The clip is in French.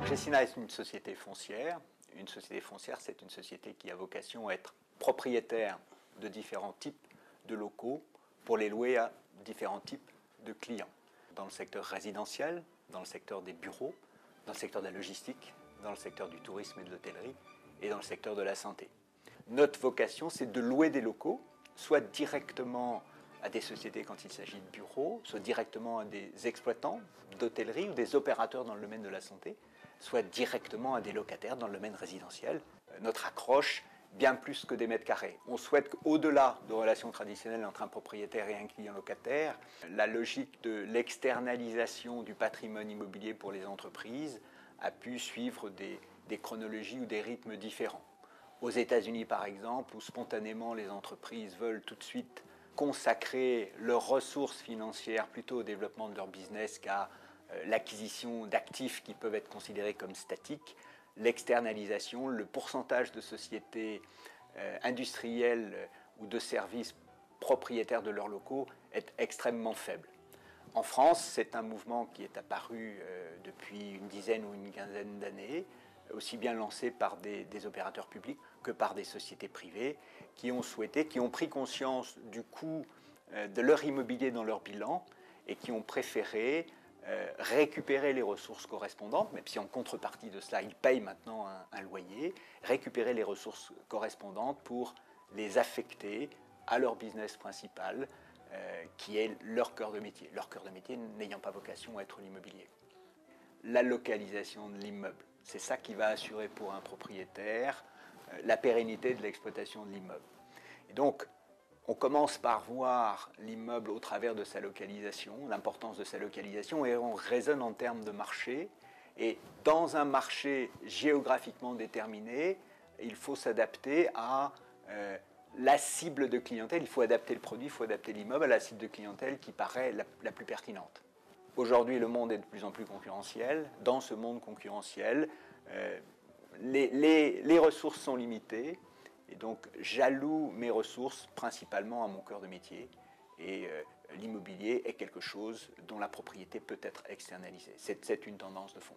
Gecina est une société foncière. Une société foncière, c'est une société qui a vocation à être propriétaire de différents types de locaux pour les louer à différents types de clients. Dans le secteur résidentiel, dans le secteur des bureaux, dans le secteur de la logistique, dans le secteur du tourisme et de l'hôtellerie et dans le secteur de la santé. Notre vocation, c'est de louer des locaux, soit directement à des sociétés quand il s'agit de bureaux, soit directement à des exploitants d'hôtellerie ou des opérateurs dans le domaine de la santé, soit directement à des locataires dans le domaine résidentiel. Notre accroche, bien plus que des mètres carrés. On souhaite qu'au-delà de relations traditionnelles entre un propriétaire et un client locataire, la logique de l'externalisation du patrimoine immobilier pour les entreprises a pu suivre des chronologies ou des rythmes différents. Aux États-Unis, par exemple, où spontanément les entreprises veulent tout de suite consacrer leurs ressources financières plutôt au développement de leur business qu'à l'acquisition d'actifs qui peuvent être considérés comme statiques, l'externalisation, le pourcentage de sociétés industrielles ou de services propriétaires de leurs locaux est extrêmement faible. En France, c'est un mouvement qui est apparu depuis une dizaine ou une quinzaine d'années, aussi bien lancé par des opérateurs publics que par des sociétés privées qui ont souhaité, qui ont pris conscience du coût de leur immobilier dans leur bilan et qui ont préféré récupérer les ressources correspondantes, même si en contrepartie de cela, ils payent maintenant un loyer, récupérer les ressources correspondantes pour les affecter à leur business principal, qui est leur cœur de métier. Leur cœur de métier n'ayant pas vocation à être l'immobilier. La localisation de l'immeuble, c'est ça qui va assurer pour un propriétaire la pérennité de l'exploitation de l'immeuble. Et donc, on commence par voir l'immeuble au travers de sa localisation, l'importance de sa localisation, et on raisonne en termes de marché. Et dans un marché géographiquement déterminé, il faut s'adapter à la cible de clientèle. Il faut adapter le produit, il faut adapter l'immeuble à la cible de clientèle qui paraît la plus pertinente. Aujourd'hui, le monde est de plus en plus concurrentiel. Dans ce monde concurrentiel, les ressources sont limitées. Et donc, j'alloue mes ressources principalement à mon cœur de métier. Et l'immobilier est quelque chose dont la propriété peut être externalisée. C'est une tendance de fond.